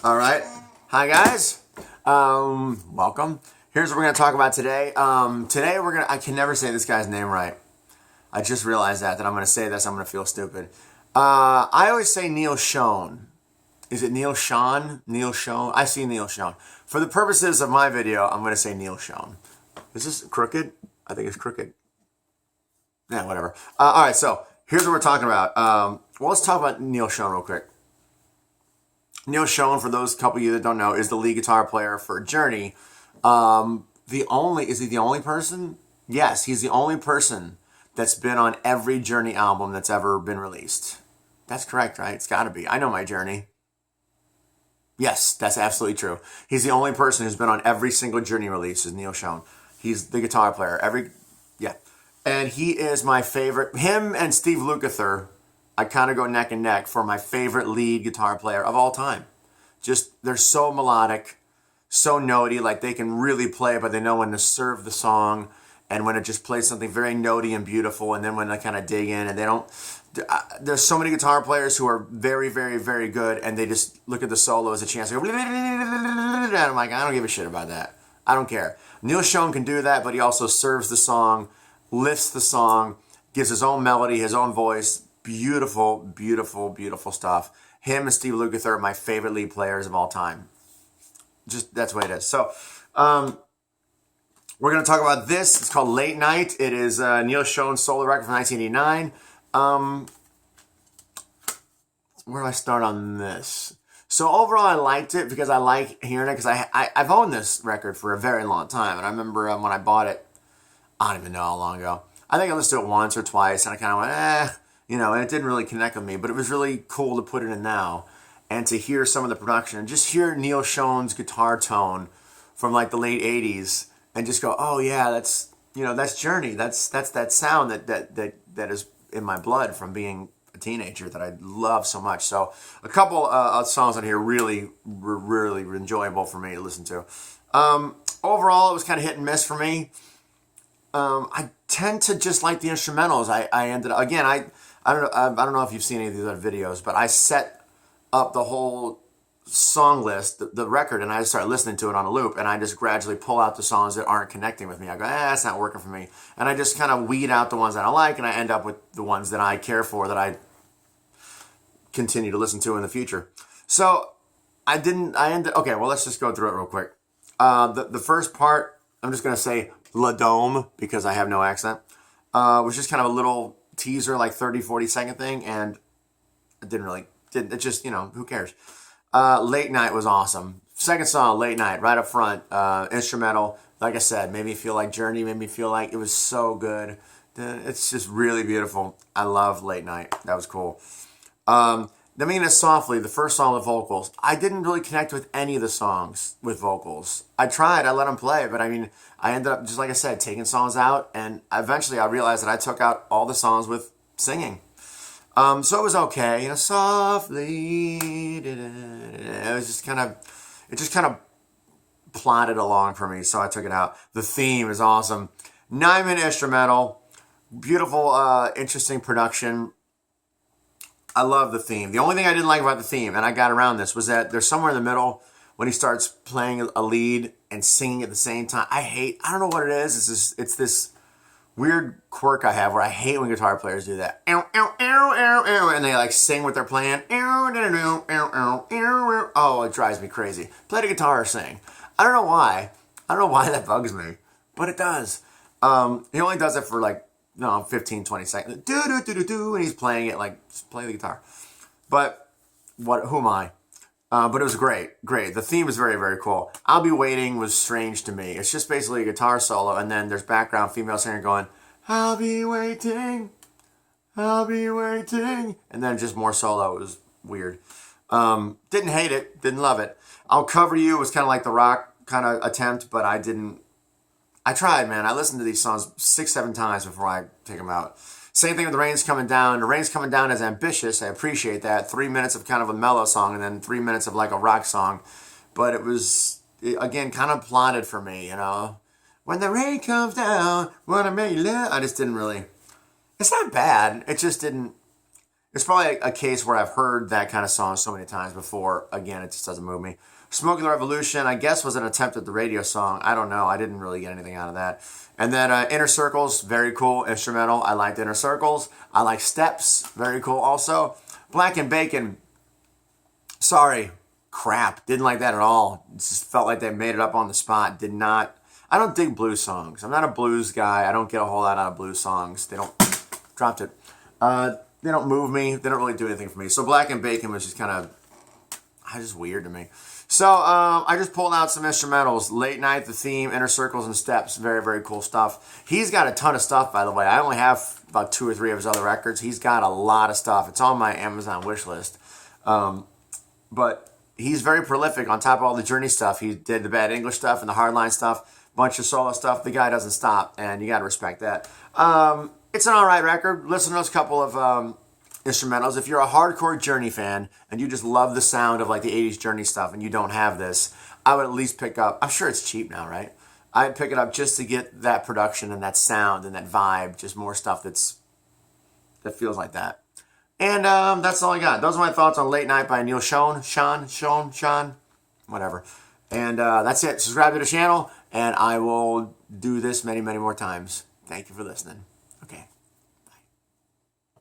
All right. Hi, guys. Welcome. Here's what we're going to talk about today. Today we're going to, I can never say this guy's name right. I just realized that I'm going to say this, I'm going to feel stupid. I always say Neal Schon. Is it Neal Schon? Neal Schon? I see Neal Schon. For the purposes of my video, I'm going to say Neal Schon. Is this crooked? I think it's crooked. Yeah, whatever. All right, so here's what we're talking about. Well, let's talk about Neal Schon real quick. Neal Schon, for those couple of you that don't know, is the lead guitar player for Journey. Is he the only person? Yes, he's the only person that's been on every Journey album that's ever been released. That's correct, right? It's got to be. I know my Journey. Yes, that's absolutely true. He's the only person who's been on every single Journey release is Neal Schon. He's the guitar player. And he is my favorite. Him and Steve Lukather, I kind of go neck and neck for my favorite lead guitar player of all time. Just, they're so melodic, so notey, like they can really play, but they know when to serve the song and when to just play something very notey and beautiful, and then when they kind of dig in and they don't. There's so many guitar players who are very, very, very good, and they just look at the solo as a chance to go, and I'm like, I don't give a shit about that. I don't care. Neal Schon can do that, but he also serves the song, lifts the song, gives his own melody, his own voice. Beautiful, beautiful, beautiful stuff. Him and Steve Lukather are my favorite lead players of all time. Just, that's the way it is. So, we're going to talk about this. It's called Late Night. It is Neal Schon's solo record from 1989. Where do I start on this? So overall, I liked it because I like hearing it because I've owned this record for a very long time. And I remember when I bought it, I don't even know how long ago. I think I listened to it once or twice, and I kind of went, and it didn't really connect with me. But it was really cool to put it in now and to hear some of the production and just hear Neal Schon's guitar tone from like the late 80s and just go, oh yeah, that's Journey. That's that sound that is in my blood from being a teenager that I love so much. So a couple songs on here really enjoyable for me to listen to. Overall, it was kind of hit and miss for me. I tend to just like the instrumentals. I ended up, again, I don't know if you've seen any of these other videos, but I set up the whole song list, the record, and I just started listening to it on a loop, and I just gradually pull out the songs that aren't connecting with me. I go, that's not working for me. And I just kind of weed out the ones that I like, and I end up with the ones that I care for, that I continue to listen to in the future. So okay, well, let's just go through it real quick. The first part, I'm just going to say La Dome, because I have no accent, was just kind of a little teaser, like 30-40 second thing, and it just, who cares? Late Night was awesome. Second song, Late Night, right up front, instrumental. Like I said, made me feel like Journey, made me feel like it was so good. It's just really beautiful. I love Late Night. That was cool. The Mean It Softly, the first song with vocals. I didn't really connect with any of the songs with vocals. I tried, I let them play, but I ended up, just like I said, taking songs out, and eventually I realized that I took out all the songs with singing. So it was okay, softly, it just kind of plodded along for me, so I took it out. The theme is awesome. 9-minute instrumental, beautiful, interesting production. I love the theme. The only thing I didn't like about the theme, and I got around this, was that there's somewhere in the middle when he starts playing a lead and singing at the same time. I don't know what it is. It's this weird quirk I have where I hate when guitar players do that. And they like sing what they're playing. Oh, it drives me crazy. Play the guitar or sing. I don't know why. I don't know why that bugs me, but it does. He only does it for 15, 20 seconds. And he's playing it like, just play the guitar. But who am I? But it was great. The theme is very, very cool. I'll Be Waiting was strange to me. It's just basically a guitar solo, and then there's background female singer going, I'll be waiting, I'll be waiting. And then just more solo. It was weird. Didn't hate it, didn't love it. I'll Cover You was kind of like the rock kind of attempt, but I tried, man. I listened to these songs 6-7 times before I take them out. Same thing with The Rain's Coming Down. The Rain's Coming Down is ambitious. I appreciate that. 3 minutes of kind of a mellow song and then 3 minutes of like a rock song. But it was, again, kind of plotted for me, When the rain comes down, wanna make love. I just didn't really. It's not bad. It just didn't. It's probably a case where I've heard that kind of song so many times before. Again, it just doesn't move me. Smoke the Revolution, I guess, was an attempt at the radio song. I don't know. I didn't really get anything out of that. And then Inner Circles, very cool instrumental. I liked Inner Circles. I like Steps, very cool also. Black and Bacon, sorry, crap. Didn't like that at all. It just felt like they made it up on the spot. Did not. I don't dig blues songs. I'm not a blues guy. I don't get a whole lot out of blues songs. They don't. Dropped it. They don't move me. They don't really do anything for me. So Black and Bacon was just kind of just weird to me. So I just pulled out some instrumentals. Late Night, The Theme, Inner Circles, and Steps. Very, very cool stuff. He's got a ton of stuff, by the way. I only have about 2 or 3 of his other records. He's got a lot of stuff. It's on my Amazon wish list. But he's very prolific on top of all the Journey stuff. He did the Bad English stuff and the Hardline stuff. Bunch of solo stuff. The guy doesn't stop, and you got to respect that. It's an alright record. Listen to those couple of instrumentals. If you're a hardcore Journey fan and you just love the sound of like the 80s Journey stuff and you don't have this, I would at least pick up, I'm sure it's cheap now, right? I'd pick it up just to get that production and that sound and that vibe, just more stuff that feels like that. And that's all I got. Those are my thoughts on Late Night by Neal Schon, whatever. And that's it. Subscribe to the channel, and I will do this many, many more times. Thank you for listening. Okay.